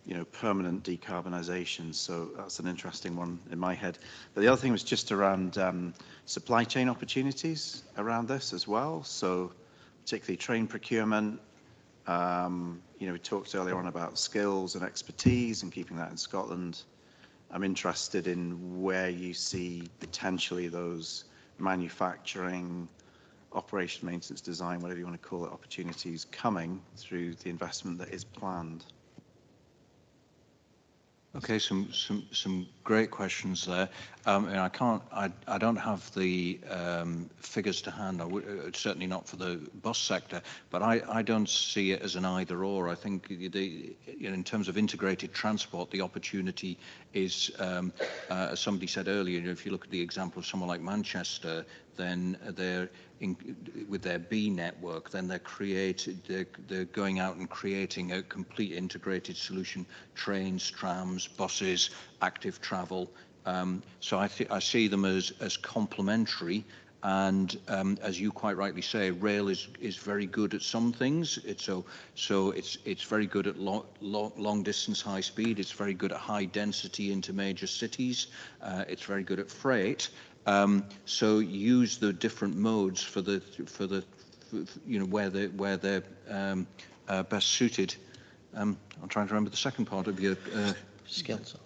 you know, permanent decarbonisation. So that's an interesting one in my head. But the other thing was just around supply chain opportunities around this as well. So particularly train procurement. You know, we talked earlier on about skills and expertise and keeping that in Scotland. I'm interested in where you see potentially those manufacturing, operation, maintenance, design, whatever you want to call it, opportunities coming through the investment that is planned. Okay, some great questions there. And I don't have the figures to hand. Certainly not for the bus sector, but I don't see it as an either or. I think in terms of integrated transport, the opportunity is, as somebody said earlier, if you look at the example of someone like Manchester, then with their B network, then they're going out and creating a complete integrated solution: trains, trams, buses, active travel. So I see them as complementary. And as you quite rightly say, rail is very good at some things. So it's very good at long distance, high speed. It's very good at high density into major cities. It's very good at freight. So use the different modes for the you know, where they're best suited. I'm trying to remember the second part of your skills.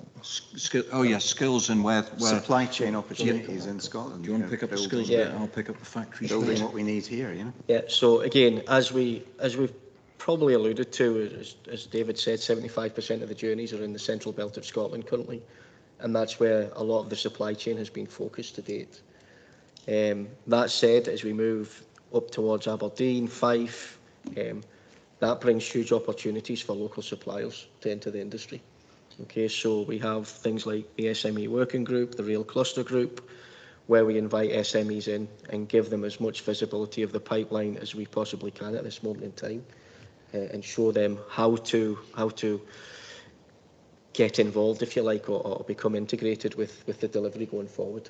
Oh yes, skills and where supply chain opportunities in Scotland. Do you want to pick up the skills bit? I'll pick up the factories. Building what we need here, you know. Yeah. So again, as we've probably alluded to, as David said, 75% of the journeys are in the central belt of Scotland currently, and that's where a lot of the supply chain has been focused to date. That said, as we move up towards Aberdeen, Fife, that brings huge opportunities for local suppliers to enter the industry. Okay, so we have things like the SME Working Group, the Rail Cluster Group, where we invite SMEs in and give them as much visibility of the pipeline as we possibly can at this moment in time, and show them how to get involved, if you like, or become integrated with the delivery going forward.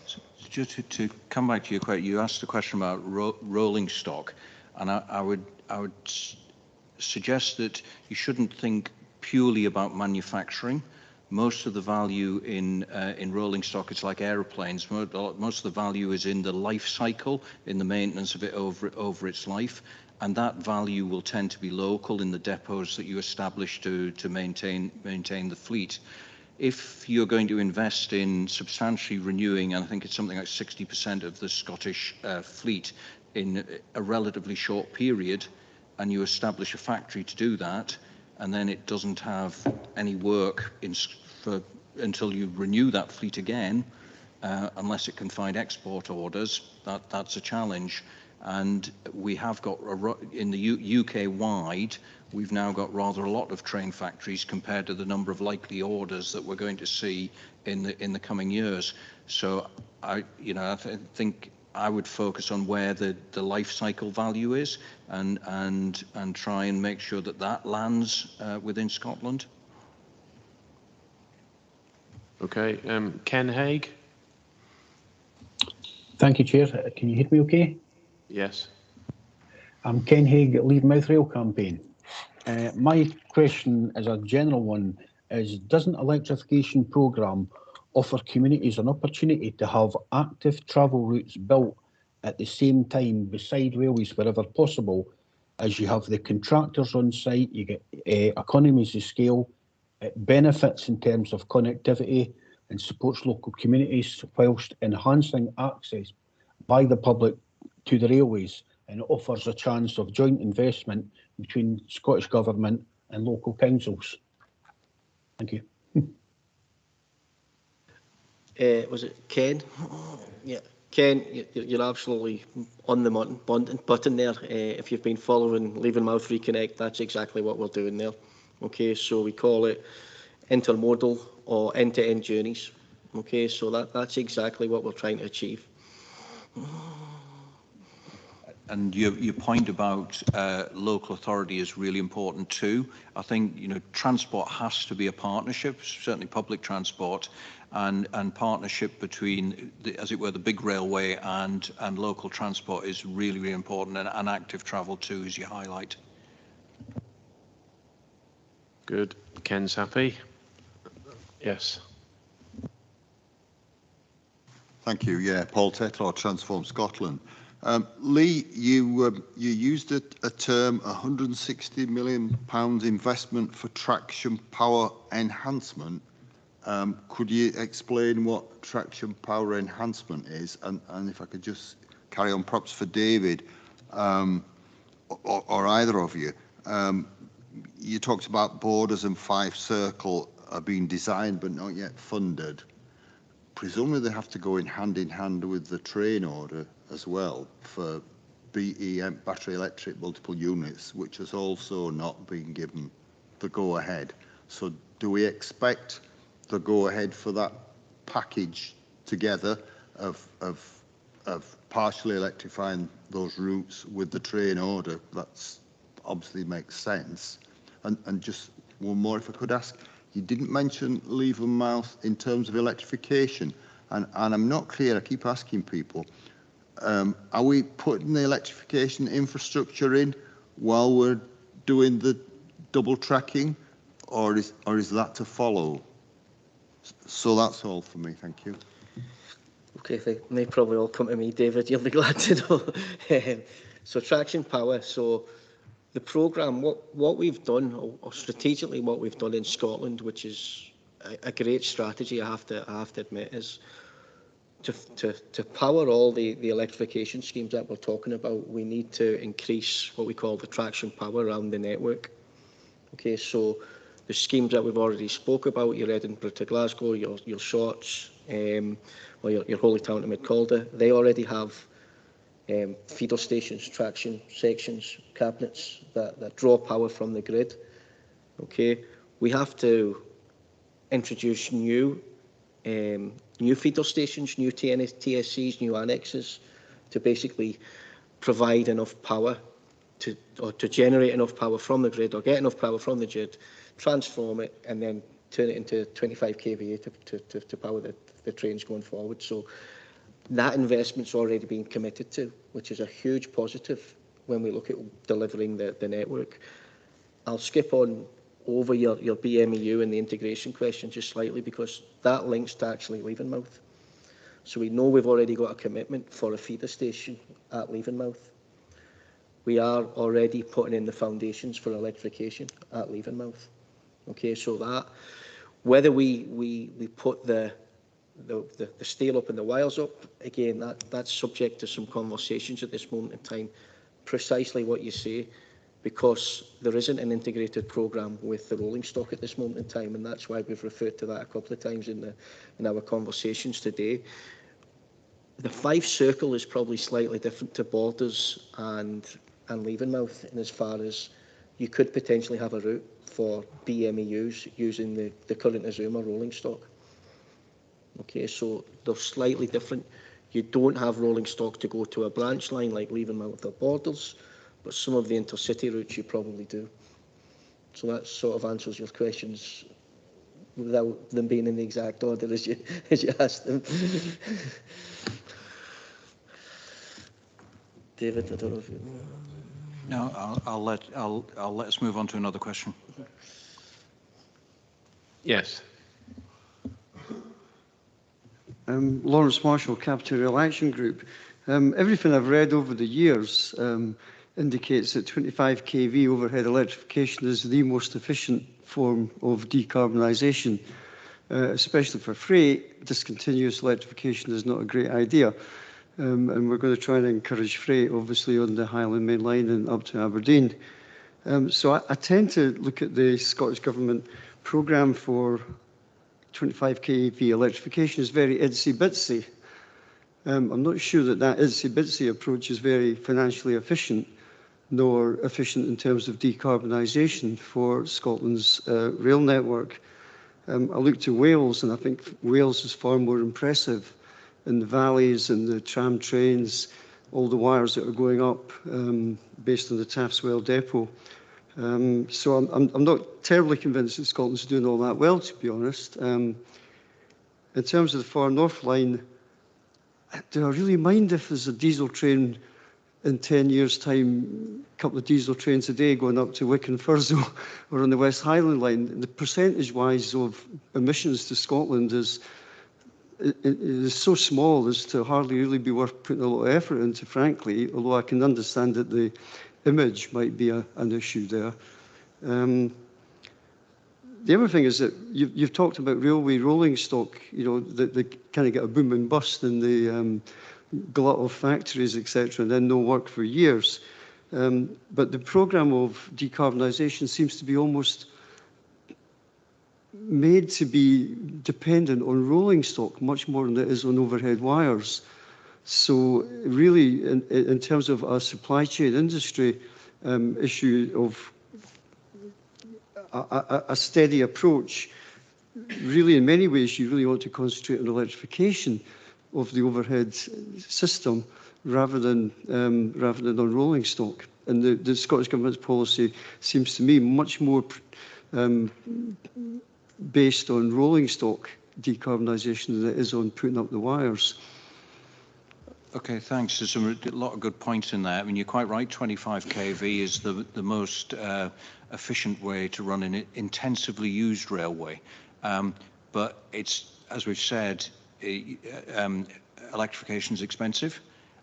So just to come back to your question, you asked a question about rolling stock, and I would suggest that you shouldn't think purely about manufacturing. Most of the value in rolling stock is like aeroplanes. Most of the value is in the life cycle, in the maintenance of it over its life, and that value will tend to be local in the depots that you establish to maintain the fleet. If you're going to invest in substantially renewing, and I think it's something like 60% of the Scottish fleet in a relatively short period, and you establish a factory to do that, and then it doesn't have any work until you renew that fleet again, unless it can find export orders, that's a challenge. And we have got, in the UK-wide, we've now got rather a lot of train factories compared to the number of likely orders that we're going to see in the coming years. So I think I would focus on where the life cycle value is, and try and make sure that lands within Scotland. Okay, Ken Haig. Thank you, Chair. Can you hear me okay? Yes. I'm Ken Haig at Leave Mouth Rail Campaign. My question is a general one, doesn't electrification programme offer communities an opportunity to have active travel routes built at the same time beside railways wherever possible, as you have the contractors on site, you get economies of scale, it benefits in terms of connectivity and supports local communities whilst enhancing access by the public to the railways, and it offers a chance of joint investment between Scottish Government and local councils. Thank you. Was it Ken? Yeah, Ken, you're absolutely on the button there. If you've been following Leaving Mouth Reconnect, that's exactly what we're doing there. Okay, so we call it intermodal or end-to-end journeys. Okay, so that's exactly what we're trying to achieve. And your point about local authority is really important too. I think transport has to be a partnership, certainly public transport, and partnership between as it were the big railway and local transport is really, really important, and active travel too, as you highlight. Good. Ken's happy. Yes. Thank you. Yeah, Paul Tetlaw, Transform Scotland. Lee, you used a term, £160 million investment for traction power enhancement. Could you explain what traction power enhancement is? And if I could just carry on, perhaps for David, or either of you, you talked about Borders and Fife Circle are being designed but not yet funded. Presumably they have to go in hand with the train order as well for BEM, battery electric multiple units, which has also not been given the go-ahead. So do we expect the go-ahead for that package together of partially electrifying those routes with the train order? That's obviously makes sense. And just one more, if I could ask, you didn't mention Leave Mouth in terms of electrification, and I'm not clear. I keep asking people, are we putting the electrification infrastructure in while we're doing the double tracking, or is that to follow? So that's all for me. Thank you. Okay, they probably all come to me, David. You'll be glad to know. So traction power. So the programme, what we've done, or strategically what we've done in Scotland, which is a great strategy, I have to admit, is to power all the electrification schemes that we're talking about. We need to increase what we call the traction power around the network. Okay, so the schemes that we've already spoke about, your Edinburgh to Glasgow, your Shorts, or your Holy Town to Midcalder, they already have feeder stations, traction sections, cabinets that draw power from the grid. Okay, we have to introduce new feeder stations, new TSCs, new annexes to basically provide enough power to generate enough power from the grid, or get enough power from the grid, transform it, and then turn it into 25 kVA to power the trains going forward. So that investment's already been committed to, which is a huge positive when we look at delivering the network. I'll skip on over your BMEU and the integration question just slightly, because that links to actually Leavenmouth. So we know we've already got a commitment for a feeder station at Leavenmouth. We are already putting in the foundations for electrification at Leavenmouth. Okay, so that, whether we put the steel up and the wires up, again, that's subject to some conversations at this moment in time. Precisely what you say, because there isn't an integrated programme with the rolling stock at this moment in time, and that's why we've referred to that a couple of times in our conversations today. The Fife Circle is probably slightly different to Borders and Leavenmouth, in as far as you could potentially have a route for BMEUs using the current Azuma rolling stock. Okay, so they're slightly different. You don't have rolling stock to go to a branch line like Leavenmouth or Borders, but some of the intercity routes you probably do. So that sort of answers your questions without them being in the exact order as you asked them. David, I don't know if you... No, I'll let us move on to another question. Yes. Lawrence Marshall, Capital Rail Action Group. Everything I've read over the years indicates that 25 kV overhead electrification is the most efficient form of decarbonisation, especially for freight. Discontinuous electrification is not a great idea. And we're going to try and encourage freight, obviously, on the Highland Main Line and up to Aberdeen. So I tend to look at the Scottish Government programme for 25 kV electrification as very itsy-bitsy. I'm not sure that itsy-bitsy approach is very financially efficient, nor efficient in terms of decarbonisation for Scotland's rail network. I look to Wales, and I think Wales is far more impressive in the valleys and the tram trains, all the wires that are going up based on the Taftswell depot. So I'm not terribly convinced that Scotland's doing all that well, to be honest. In terms of the Far North Line, do I really mind if there's a diesel train in 10 years' time, a couple of diesel trains a day going up to Wick and Thurso or on the West Highland Line? The percentage-wise of emissions to Scotland is so small as to hardly really be worth putting a lot of effort into, frankly, although I can understand that the image might be an issue there. The other thing is that you've talked about railway rolling stock, you know, that they kind of get a boom and bust in the glut of factories, etc., and then no work for years. But the programme of decarbonisation seems to be almost made to be dependent on rolling stock much more than it is on overhead wires. So really, in terms of a supply chain industry issue of a steady approach, really in many ways you really want to concentrate on electrification of the overhead system rather than on rolling stock. And the Scottish Government's policy seems to me much more based on rolling stock decarbonisation than it is on putting up the wires. Okay, thanks. There's a lot of good points in there. I mean, you're quite right, 25 kV is the most efficient way to run an intensively used railway. But it's, as we've said, electrification is expensive.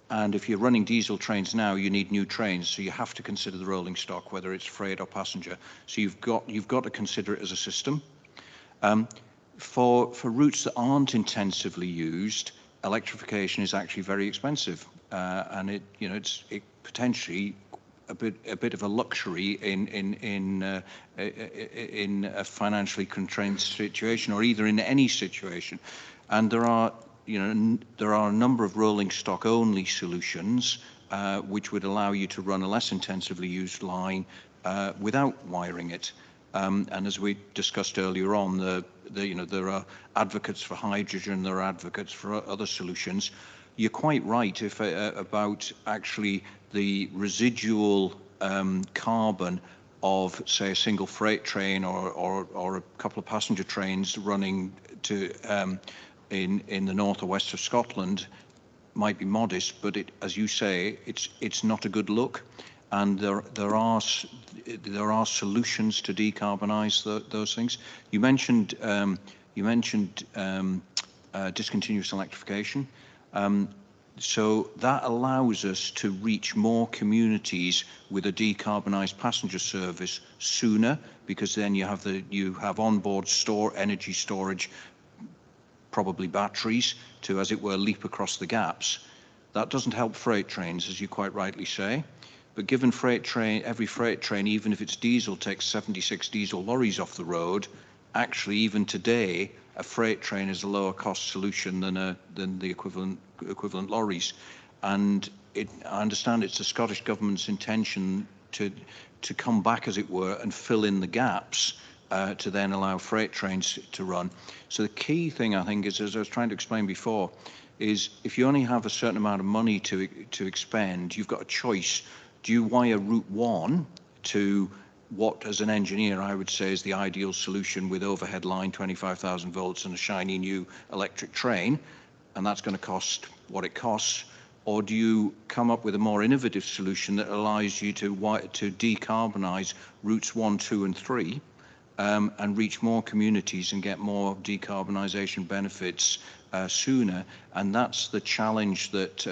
And if you're running diesel trains now, you need new trains. So you have to consider the rolling stock, whether it's freight or passenger. So you've got to consider it as a system. For routes that aren't intensively used, electrification is actually very expensive, and it's potentially a bit of a luxury in a financially constrained situation, or either in any situation. And there are a number of rolling stock only solutions which would allow you to run a less intensively used line without wiring it. And as we discussed earlier on, there are advocates for hydrogen, there are advocates for other solutions. You're quite right about actually the residual carbon of, say, a single freight train or a couple of passenger trains running to in the north or west of Scotland might be modest, but as you say, it's not a good look. and there are solutions to decarbonise those things. You mentioned discontinuous electrification. So that allows us to reach more communities with a decarbonised passenger service sooner, because then you have onboard energy storage, probably batteries, to, as it were, leap across the gaps. That doesn't help freight trains, as you quite rightly say. But given every freight train, even if it's diesel, takes 76 diesel lorries off the road, actually, even today, a freight train is a lower cost solution than the equivalent lorries. And I understand it's the Scottish Government's intention to come back, as it were, and fill in the gaps to then allow freight trains to run. So the key thing, I think, is, as I was trying to explain before, is if you only have a certain amount of money to expend, you've got a choice. Do you wire Route 1 to what, as an engineer, I would say is the ideal solution with overhead line, 25,000 volts, and a shiny new electric train, and that's going to cost what it costs? Or do you come up with a more innovative solution that allows you to decarbonise routes 1, 2, and 3, and reach more communities and get more decarbonisation benefits sooner? And that's the challenge that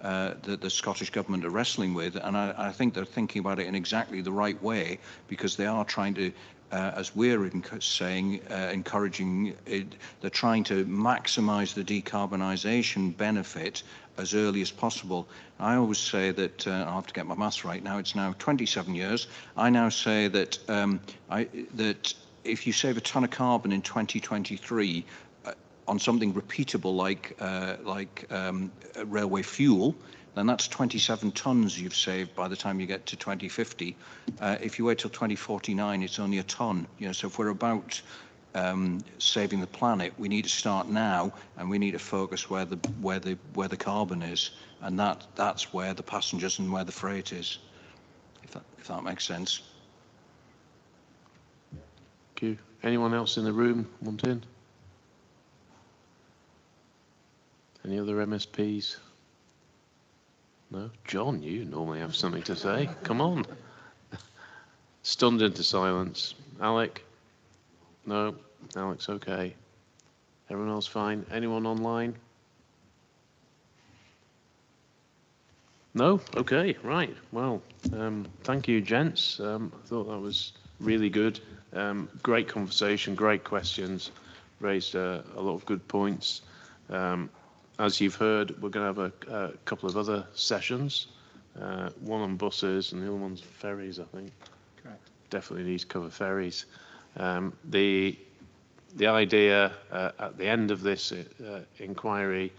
the Scottish Government are wrestling with, and I think they're thinking about it in exactly the right way, because they are trying to, as we're encouraging it, they're trying to maximise the decarbonisation benefit as early as possible. I always say that, I'll have to get my maths right now, it's now 27 years, I now say that, that if you save a tonne of carbon in 2023, on something repeatable like railway fuel, then that's 27 tonnes you've saved by the time you get to 2050. If you wait till 2049, it's only a tonne. So if we're about saving the planet, we need to start now, and we need to focus where the carbon is, and that's where the passengers and where the freight is. If that makes sense. Thank you. Anyone else in the room want in? Any other MSPs? No? John, you normally have something to say. Come on. Stunned into silence. Alec? No? Alec's okay. Everyone else fine? Anyone online? No? Okay, right. Well, thank you, gents. I thought that was really good. Great conversation, great questions. Raised a lot of good points. As you've heard, we're going to have a couple of other sessions, one on buses and the other one's ferries, I think. Correct. Definitely need to cover ferries. The idea at the end of this inquiry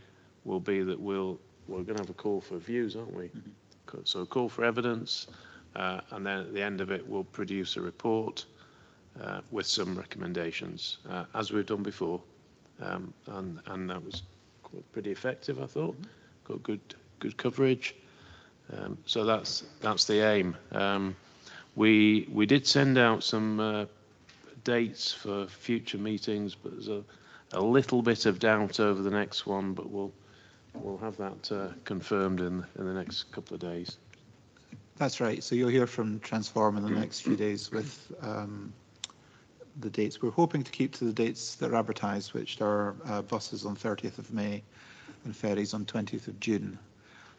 will be that we're going to have a call for views, aren't we? Mm-hmm. So a call for evidence, and then at the end of it, we'll produce a report with some recommendations, as we've done before, and that was pretty effective, I thought. Got good coverage. So that's the aim. We did send out some dates for future meetings, but there's a little bit of doubt over the next one, but we'll have that confirmed in the next couple of days. That's right. So you'll hear from Transform in the next few days with the dates. We're hoping to keep to the dates that are advertised, which are buses on 30th of May and ferries on 20th of June.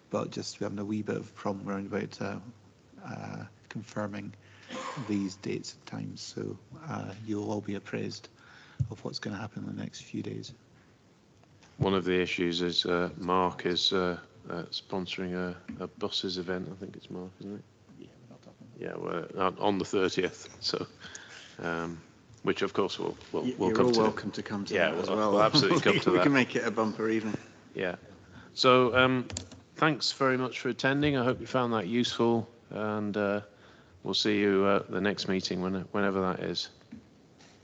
But just we're having a wee bit of problem around about confirming these dates and times. So you'll all be appraised of what's going to happen in the next few days. One of the issues is Mark is sponsoring a buses event. I think it's Mark, isn't it? Yeah, we're not talking. Yeah, we're on the 30th. So. Which of course we'll You're come all to. welcome to come to that as well. We'll absolutely come to that. We can make it a bumper evening. Yeah. So thanks very much for attending. I hope you found that useful, and we'll see you at the next meeting whenever that is.